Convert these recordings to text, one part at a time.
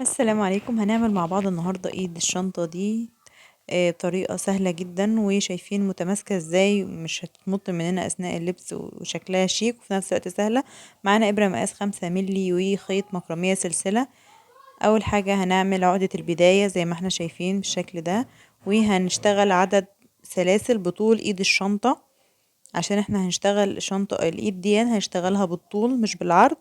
السلام عليكم. هنعمل مع بعض النهاردة ايد الشنطة دي بطريقة سهلة جدا، وشايفين متماسكة ازاي، مش هتمط مننا اثناء اللبس، وشكلها شيك وفي نفس الوقت سهلة. معانا ابرة مقاس 5 ملي وخيط مكرمية سلسلة. اول حاجة هنعمل عقدة البداية زي ما احنا شايفين بالشكل ده، وهنشتغل عدد سلاسل بطول ايد الشنطة، عشان احنا هنشتغل شنطة الايد دي هنشتغلها بالطول مش بالعرض.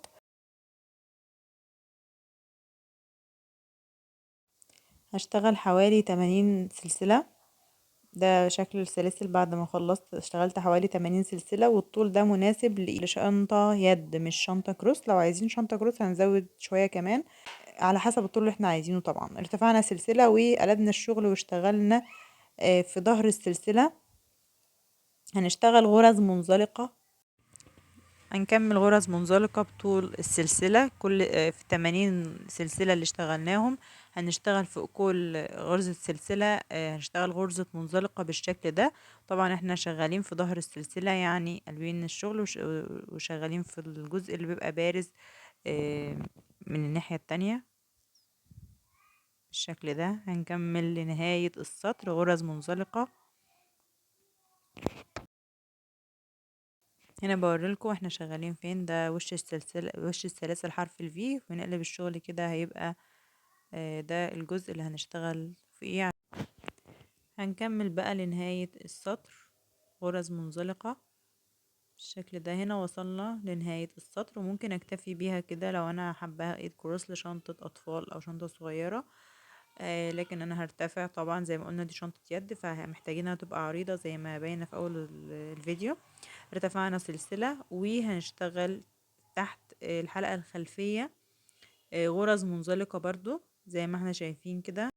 هشتغل حوالي 80 سلسلة. ده شكل السلاسل بعد ما خلصت، اشتغلت حوالي 80 سلسلة، والطول ده مناسب لشنطة يد مش شنطة كروس. لو عايزين شنطة كروس هنزود شوية كمان على حسب الطول اللي احنا عايزينه. طبعا ارتفعنا سلسلة وقلبنا الشغل واشتغلنا في ظهر السلسلة هنشتغل غرز منزلقة. هنكمل غرز منزلقة بطول السلسلة، كل في 80 سلسلة اللي اشتغلناهم هنشتغل فوق كل غرزة سلسلة هنشتغل غرزة منزلقة بالشكل ده. طبعا احنا شغالين في ظهر السلسلة، يعني قلبين الشغل وشغالين في الجزء اللي بيبقى بارز آه، من الناحية التانية بالشكل ده. هنكمل لنهاية السطر غرز منزلقة. هنا بوريلكم احنا شغالين فين، ده وش السلسلة، وش السلاسل حرف الفي، ونقلب الشغل كده هيبقى ده الجزء اللي هنشتغل فيه. هنكمل بقى لنهاية السطر غرز منزلقة بالشكل ده. هنا وصلنا لنهاية السطر، وممكن اكتفي بيها كده لو انا حباها ايد كروس لشنطة اطفال او شنطة صغيرة. لكن انا هرتفع طبعا زي ما قلنا دي شنطة يد، فمحتاجينها تبقى عريضة زي ما باينة في اول الفيديو. ارتفعنا سلسلة وهنشتغل تحت الحلقة الخلفية غرز منزلقة برضو زي ما احنا شايفين كده.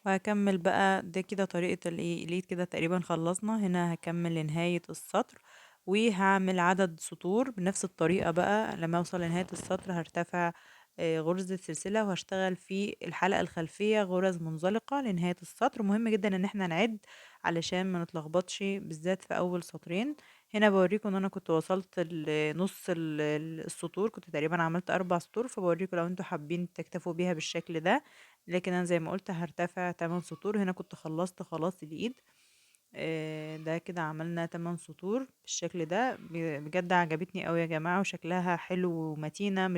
وهكمل بقى ده كده طريقة الإيد كده تقريبا خلصنا. هنا هكمل لنهاية السطر وهعمل عدد سطور بنفس الطريقة بقى. لما اوصل لنهاية السطر هرتفع غرزة سلسلة وهشتغل في الحلقة الخلفية غرز منزلقة لنهاية السطر. مهم جدا ان احنا نعد علشان ما نتلخبطش بالذات في اول سطرين. هنا بوريكم ان انا كنت وصلت لنص السطور، كنت تقريبا عملت 4 سطور، فبوريكم لو انتوا حابين تكتفوا بيها بالشكل ده. لكن انا زي ما قلت هرتفع 8 سطور. هنا كنت خلصت خلاص الايد ده كده عملنا 8 سطور بالشكل ده. بجد عجبتني قوي يا جماعة، وشكلها حلو ومتينة، يعني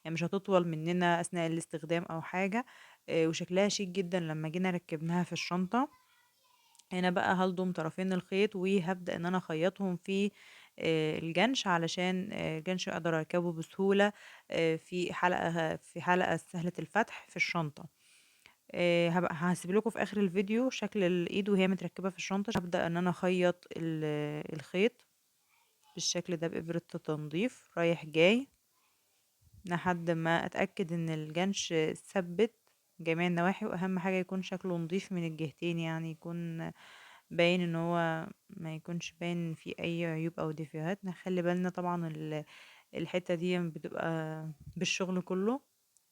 مش هتطول مننا اثناء الاستخدام او حاجة. وشكلها شيك جدا لما جينا ركبناها في الشنطة. هنا بقى هلضم طرفين الخيط وهبدأ ان انا اخيطهم في الجنش، علشان الجنش اقدر اركبه بسهولة في حلقة سهلة الفتح في الشنطة. هبقى هسيب لكم في اخر الفيديو شكل الايد وهي متركبة في الشنطة. هبدأ ان انا اخيط الخيط بالشكل ده بإبرة تنظيف رايح جاي لحد ما اتأكد ان الجنش ثبت جميع النواحي، واهم حاجة يكون شكله نظيف من الجهتين، يعني يكون باين ان هو ما يكونش باين إن فيه اي عيوب او ديفيهات. نخلي بالنا طبعا الحتة دي بتبقى بالشغل كله.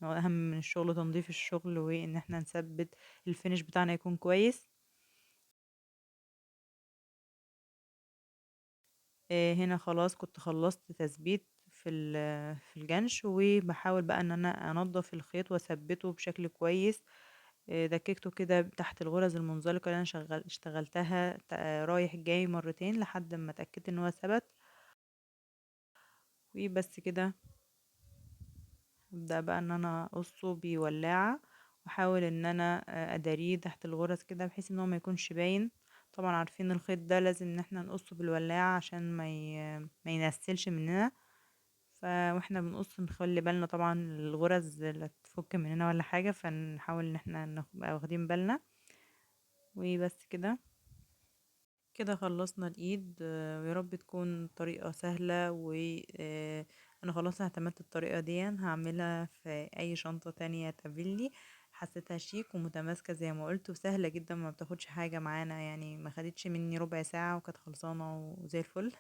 هو اهم من الشغل تنظيف الشغل، وان احنا نثبت الفينش بتاعنا يكون كويس. هنا خلاص كنت خلصت تثبيت في الجنش، وبحاول بقى ان انا انضف الخيط واثبته بشكل كويس. دككته كده تحت الغرز المنزلقة اللي انا اشتغلتها رايح جاي مرتين لحد ما اتأكدت ان هو ثبت. وبس كده ابدأ بقى ان انا اقصه بولاعة، واحاول ان انا اداريه تحت الغرز كده بحيث ان هو ما يكونش باين. طبعا عارفين الخيط ده لازم ان احنا نقصه بالولاعة عشان ما ينسلش مننا. واحنا بنقص نخلي بالنا طبعا الغرز لا تفك مننا ولا حاجة، فنحاول ان احنا نبقى واخدين بالنا. وبس كده كده خلصنا الايد. ويا رب تكون طريقة سهلة، وانا خلاص اعتمدت الطريقة دي هعملها في اي شنطة تانية تقابلني. حسيتها شيك ومتماسكة زي ما قلت، وسهلة جدا ما بتاخدش حاجة معانا، يعني ما خدتش مني ربع ساعة وكانت خلصانة وزي الفل.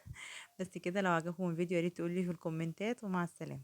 بس كده لو عجبكم الفيديو ياريت تقولي في الكومنتات، ومع السلامة.